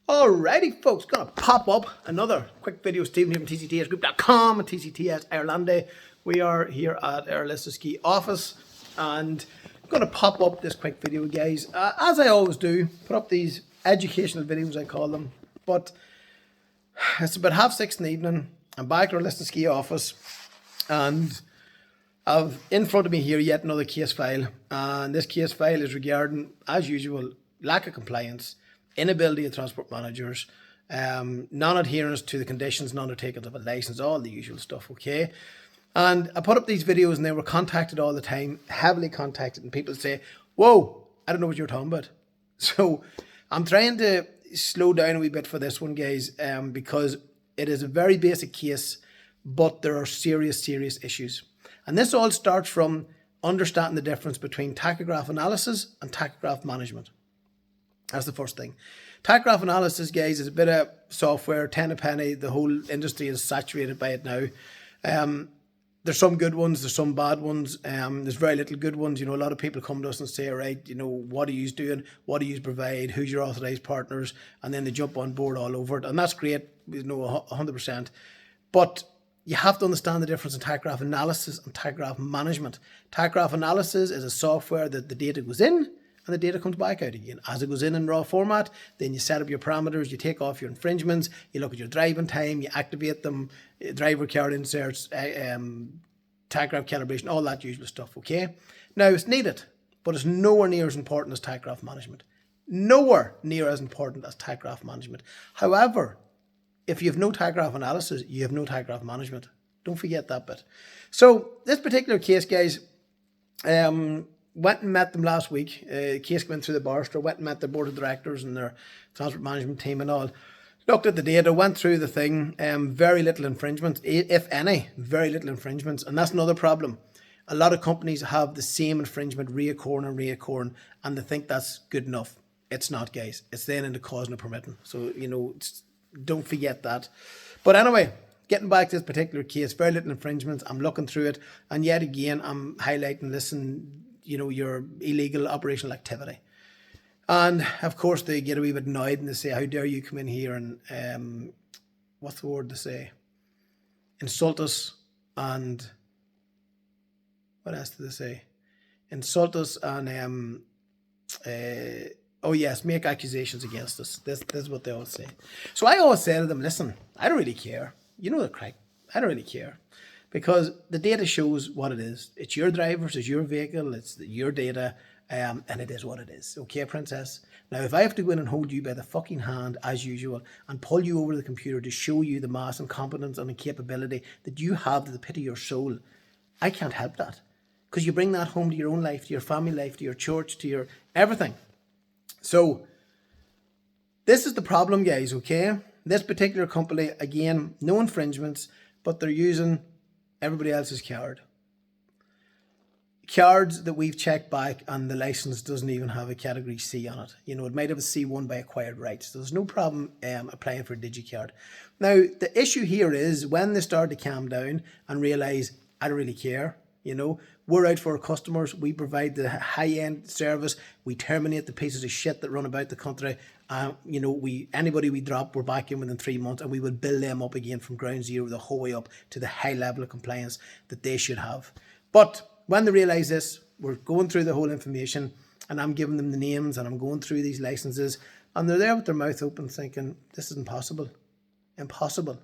Alrighty, folks, gonna pop up another quick video. Stephen here from tctsgroup.com and TCTS Ireland. We are here at our Listerski office and I'm gonna pop up this quick video, guys. As I always do, put up these educational videos, I call them. But it's about 6:30 in the evening. I'm back at our Listerski office and I've in front of me here yet another case file. And this case file is regarding, as usual, lack of compliance, inability of transport managers, non-adherence to the conditions, non-undertakings of a license, all the usual stuff, okay? And I put up these videos and they were contacted all the time, heavily contacted, and people say, whoa, I don't know what you're talking about. So I'm trying to slow down a wee bit for this one, guys, because it is a very basic case, but there are serious issues. And this all starts from understanding the difference between tachograph analysis and tachograph management. That's the first thing. Tachograph analysis, guys, is a bit of software, 10 a penny. The whole industry is saturated by it now. There's some good ones, there's some bad ones. There's very little good ones. You know, a lot of people come to us and say, right, you know, what are you doing? What do you provide? Who's your authorized partners? And then they jump on board all over it. And that's great, you know, 100%. But you have to understand the difference in tachograph analysis and tachograph management. Tachograph analysis is a software that the data goes in and the data comes back out again. As it goes in raw format, then you set up your parameters, you take off your infringements, you look at your driving time, you activate them, driver card inserts, tachograph calibration, all that usual stuff, okay? Now, it's needed, but it's nowhere near as important as tachograph management. Nowhere near as important as tachograph management. However, if you have no tachograph analysis, you have no tachograph management. Don't forget that bit. So, this particular case, guys, went and met them last week. Case went through the barrister, went and met their board of directors and their transport management team and all. Looked at the data, went through the thing. Very little infringements, if any, very little infringements. And that's another problem. A lot of companies have the same infringement reoccurring, and they think that's good enough. It's not, guys. It's then into causing and permitting. So, you know, don't forget that. But anyway, getting back to this particular case, very little infringements. I'm looking through it. And yet again, I'm highlighting, listen, you know, your illegal operational activity. And of course they get a wee bit annoyed and they say, how dare you come in here and, what's the word to say? Insult us and, what else did they say? Insult us and, oh yes, make accusations against us. This is what they all say. So I always say to them, listen, I don't really care. You know the crack. I don't really care. Because the data shows what it is. It's your drivers, it's your vehicle, it's your data, and it is what it is. Okay, princess? Now, if I have to go in and hold you by the fucking hand, as usual, and pull you over the computer to show you the mass and competence and the capability that you have to the pit of your soul, I can't help that. Because you bring that home to your own life, to your family life, to your church, to your everything. So, this is the problem, guys, okay? This particular company, again, no infringements, but they're using everybody else's card. Cards that we've checked back and the license doesn't even have a category C on it. You know, it might have a C1 by acquired rights. So there's no problem applying for a DigiCard. Now, the issue here is when they start to calm down and realise, I don't really care, you know, we're out for our customers, we provide the high-end service, we terminate the pieces of shit that run about the country, you know, anybody we drop, we're back in within 3 months and we will build them up again from ground zero the whole way up to the high level of compliance that they should have. But when they realise this, we're going through the whole information and I'm giving them the names and I'm going through these licenses and they're there with their mouth open thinking, this is impossible. Impossible.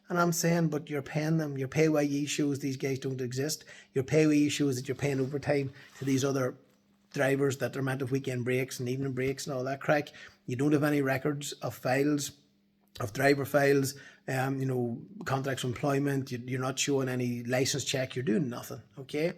And I'm saying, but you're paying them. Your PAYE shows these guys don't exist. Your PAYE shows that you're paying overtime to these other drivers that are meant to have weekend breaks and evening breaks and all that crack. You don't have any records of files, of driver files, you know, contracts of employment. You're not showing any license check. You're doing nothing, okay?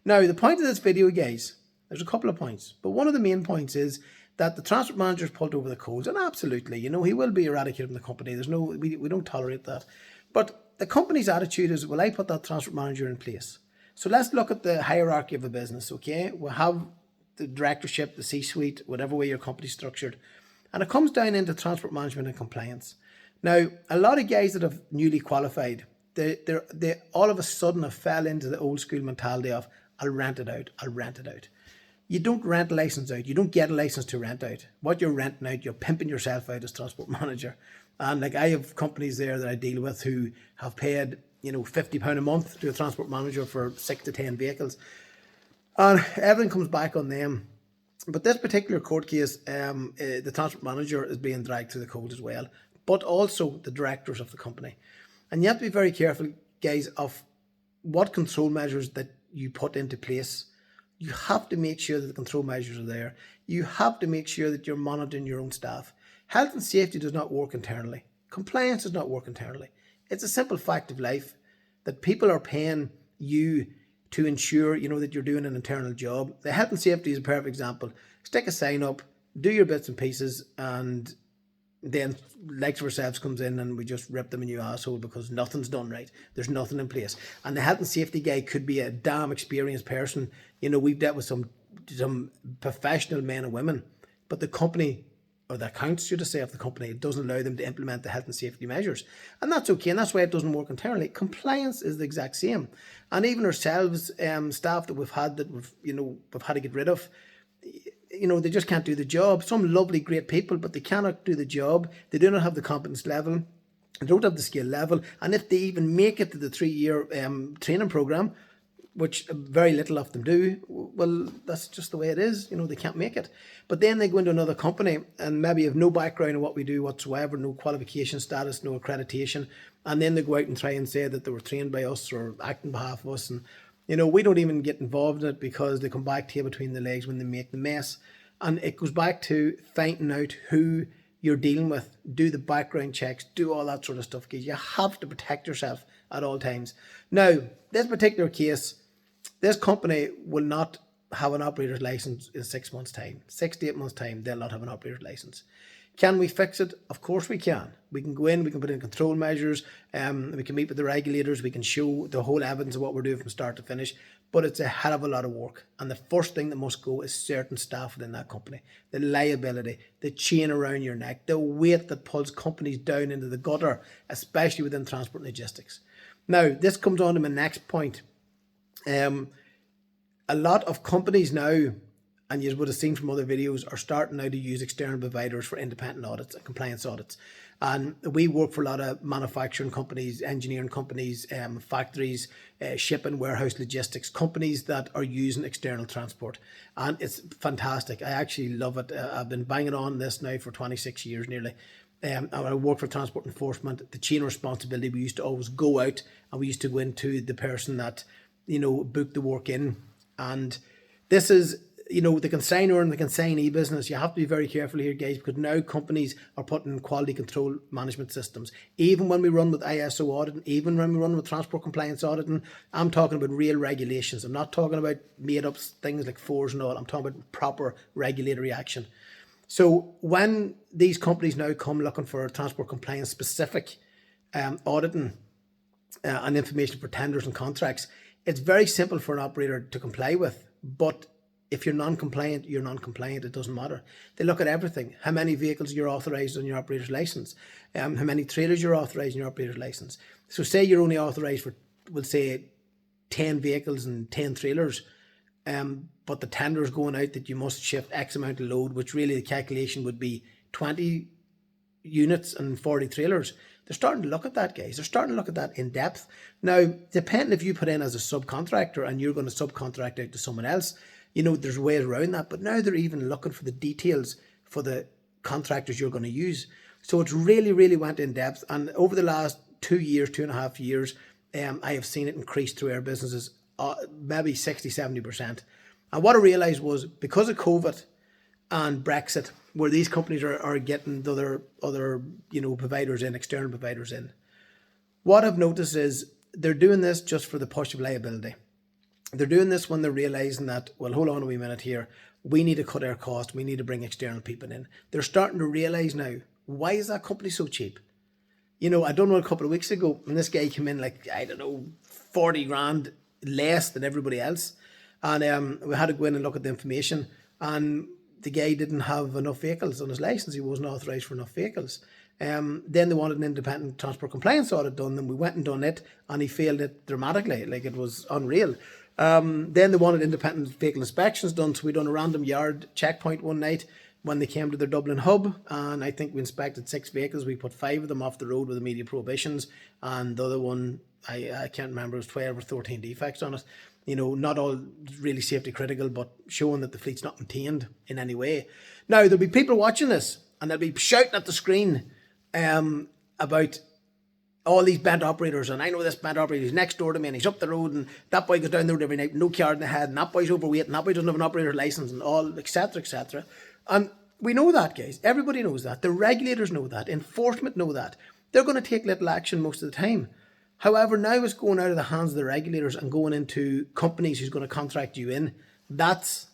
Now, the point of this video, guys, there's a couple of points. But one of the main points is that the transport manager's pulled over the coals. And absolutely, you know, he will be eradicated from the company. There's no, we don't tolerate that. But the company's attitude is, well, I put that transport manager in place. So let's look at the hierarchy of a business, okay? We'll have the directorship, the C-suite, whatever way your company's structured. And it comes down into transport management and compliance. Now, a lot of guys that have newly qualified, they all of a sudden have fell into the old school mentality of, I'll rent it out. You don't rent a license out. You don't get a license to rent out. What you're renting out, you're pimping yourself out as transport manager. And like, I have companies there that I deal with who have paid, £50 a month to a transport manager for 6 to 10 vehicles. And everything comes back on them. But this particular court case, the transport manager is being dragged through the cold as well, but also the directors of the company. And you have to be very careful, guys, of what control measures that you put into place. You have to make sure that the control measures are there. You have to make sure that you're monitoring your own staff. Health and safety does not work internally. Compliance does not work internally. It's a simple fact of life that people are paying you to ensure, that you're doing an internal job. The health and safety is a perfect example. Stick a sign up, do your bits and pieces, and then likes of ourselves comes in and we just rip them a new asshole because nothing's done right. There's nothing in place. And the health and safety guy could be a damn experienced person. We've dealt with some professional men and women, but the company, or the accounts, should I say, of the company, it doesn't allow them to implement the health and safety measures. And that's okay, and that's why it doesn't work internally. Compliance is the exact same. And even ourselves, staff that we've had to get rid of, they just can't do the job. Some lovely, great people, but they cannot do the job. They do not have the competence level. They don't have the skill level. And if they even make it to the 3-year training program, which very little of them do, well, that's just the way it is. They can't make it. But then they go into another company and maybe have no background in what we do whatsoever, no qualification status, no accreditation. And then they go out and try and say that they were trained by us or act on behalf of us. And, we don't even get involved in it because they come back tail between the legs when they make the mess. And it goes back to finding out who you're dealing with, do the background checks, do all that sort of stuff, because you have to protect yourself at all times. Now, this particular case, this company will not have an operator's license in 6 months' time. 6 to 8 months' time, they'll not have an operator's license. Can we fix it? Of course we can. We can go in, we can put in control measures, we can meet with the regulators, we can show the whole evidence of what we're doing from start to finish, but it's a hell of a lot of work. And the first thing that must go is certain staff within that company. The liability, the chain around your neck, the weight that pulls companies down into the gutter, especially within transport and logistics. Now, this comes on to my next point. A lot of companies now, and you would have seen from other videos, are starting now to use external providers for independent audits and compliance audits. And we work for a lot of manufacturing companies, engineering companies, factories, shipping, warehouse logistics, companies that are using external transport. And it's fantastic. I actually love it. I've been banging on this now for 26 years nearly. I work for transport enforcement. The chain of responsibility, we used to always go out and we used to go into the person that, booked the work in. And this is, the consignor and the consignee business. You have to be very careful here, guys, because now companies are putting in quality control management systems. Even when we run with ISO auditing, even when we run with transport compliance auditing, I'm talking about real regulations. I'm not talking about made up things like fours and all. I'm talking about proper regulatory action. So when these companies now come looking for transport compliance specific auditing and information for tenders and contracts, it's very simple for an operator to comply with, but if you're non-compliant, you're non-compliant. It doesn't matter. They look at everything. How many vehicles you're authorised on your operator's licence. How many trailers you're authorised on your operator's licence. So say you're only authorised for, we'll say, 10 vehicles and 10 trailers, but the tender is going out that you must shift X amount of load, which really the calculation would be 20 units and 40 trailers. They're starting to look at that, guys. They're starting to look at that in depth. Now, depending if you put in as a subcontractor and you're going to subcontract out to someone else, there's ways around that. But now they're even looking for the details for the contractors you're going to use. So it's really, really went in depth. And over the last 2 years, 2.5 years, I have seen it increase through our businesses, maybe 60, 70%. And what I realised was because of COVID and Brexit, where these companies are getting the other providers in, external providers in, what I've noticed is they're doing this just for the push of liability. They're doing this when they're realising that, well, hold on a wee minute here, we need to cut our cost, we need to bring external people in. They're starting to realise now, why is that company so cheap? I don't know, a couple of weeks ago, and this guy came in like, 40 grand less than everybody else. And we had to go in and look at the information, and the guy didn't have enough vehicles on his licence. He wasn't authorised for enough vehicles. Then they wanted an independent transport compliance audit done, and we went and done it, and he failed it dramatically. Like, it was unreal. Then they wanted independent vehicle inspections done, so we done a random yard checkpoint one night when they came to their Dublin hub, and I think we inspected 6 vehicles. We put 5 of them off the road with immediate prohibitions, and the other one, I can't remember, it was 12 or 13 defects on it. You know, not all really safety critical, but showing that the fleet's not maintained in any way. Now, there'll be people watching this, and they'll be shouting at the screen about all these bent operators, and I know this bent operator, he's next door to me and he's up the road, and that boy goes down the road every night, no card in the head, and that boy's overweight, and that boy doesn't have an operator license, and all, etc., etc. And we know that, guys. Everybody knows that. The regulators know that. Enforcement know that. They're going to take little action most of the time. However, now it's going out of the hands of the regulators and going into companies who's going to contract you in. That's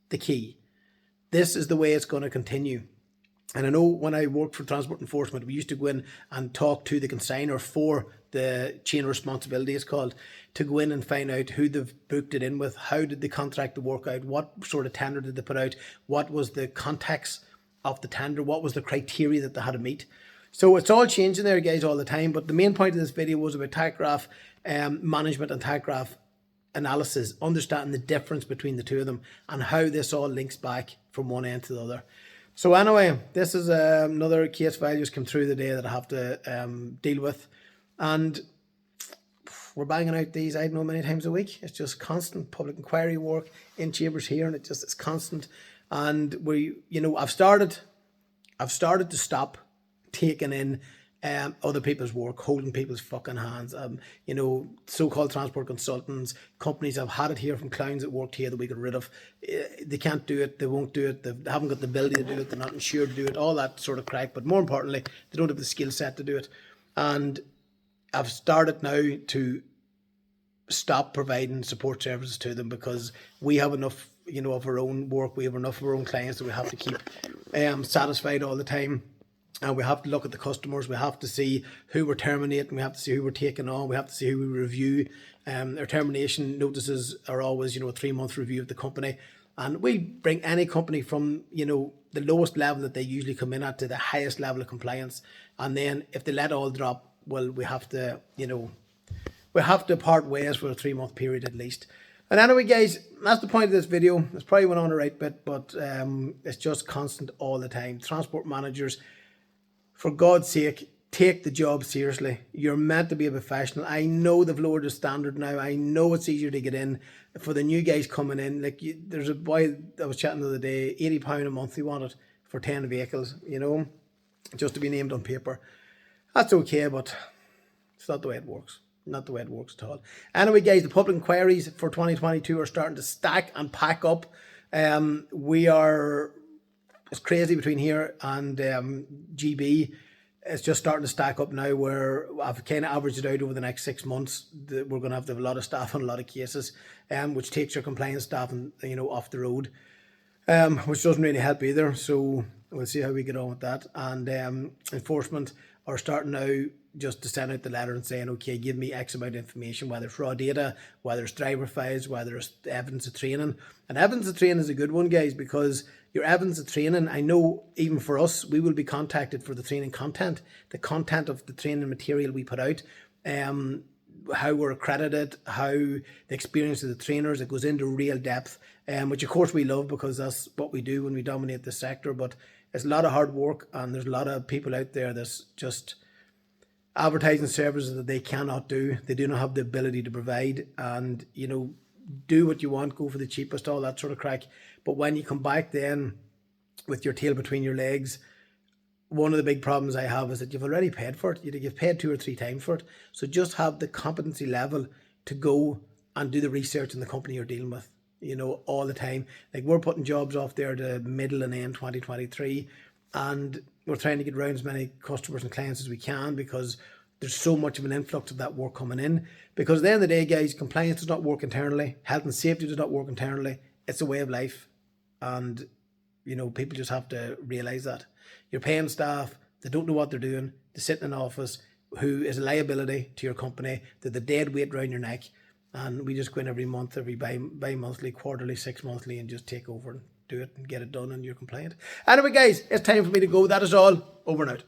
the key. This is the way it's going to continue. And I know when I worked for transport enforcement, we used to go in and talk to the consignor for the chain of responsibility, it's called, to go in and find out who they've booked it in with, how did they contract the work out, what sort of tender did they put out, what was the context of the tender, what was the criteria that they had to meet. So it's all changing there, guys, all the time. But the main point of this video was about tachograph management and tachograph analysis, understanding the difference between the two of them and how this all links back from one end to the other. So anyway, this is another case file just came through the day that I have to deal with. And we're banging out these, I don't know, many times a week. It's just constant public inquiry work in chambers here, and it's constant. And I've started to stop taking in other people's work, holding people's fucking hands. So-called transport consultants, companies have had it here from clowns that worked here that we got rid of. They can't do it, they won't do it, they haven't got the ability to do it, they're not insured to do it, all that sort of crack. But more importantly, they don't have the skill set to do it. And I've started now to stop providing support services to them because we have enough, of our own work, we have enough of our own clients that we have to keep satisfied all the time. And we have to look at the customers, we have to see who we're terminating, we have to see who we're taking on, we have to see who we review. Our termination notices are always, a 3-month review of the company. And we bring any company from, the lowest level that they usually come in at to the highest level of compliance. And then if they let all drop, well, we have to, part ways for a 3-month period at least. And anyway, guys, that's the point of this video. It's probably went on a right bit, but it's just constant all the time. Transport managers, for God's sake, take the job seriously. You're meant to be a professional. I know they've lowered the standard now. I know it's easier to get in. For the new guys coming in, there's a boy I was chatting the other day, £80 a month he wanted for 10 vehicles, just to be named on paper. That's okay, but it's not the way it works. Not the way it works at all. Anyway, guys, the public inquiries for 2022 are starting to stack and pack up. It's crazy between here and GB. It's just starting to stack up now where I've kind of averaged it out over the next 6 months. We're going to have a lot of staff on a lot of cases, which takes your compliance staff and off the road, which doesn't really help either. So we'll see how we get on with that. And enforcement are starting now just to send out the letter and saying, okay, give me X amount of information, whether it's raw data, whether it's driver files, whether it's evidence of training. And evidence of training is a good one, guys, because your evidence of training, I know even for us, we will be contacted for the training content, the content of the training material we put out, how we're accredited, how the experience of the trainers, it goes into real depth, which of course we love because that's what we do when we dominate the sector. But it's a lot of hard work, and there's a lot of people out there that's just advertising services that they cannot do. They do not have the ability to provide, and do what you want, go for the cheapest, all that sort of crack. But when you come back then with your tail between your legs, one of the big problems I have is that you've already paid for it. You've paid 2 or 3 times for it. So just have the competency level to go and do the research in the company you're dealing with, all the time. Like, we're putting jobs off there to middle and end 2023, and we're trying to get around as many customers and clients as we can because there's so much of an influx of that work coming in. Because at the end of the day, guys, compliance does not work internally. Health and safety does not work internally. It's a way of life. And, people just have to realise that. You're paying staff, they don't know what they're doing, they sit in an office who is a liability to your company, they're the dead weight around your neck, and we just go in every month, every bi-monthly, quarterly, 6 monthly, and just take over and do it and get it done, and you're compliant. Anyway, guys, it's time for me to go. That is all. Over and out.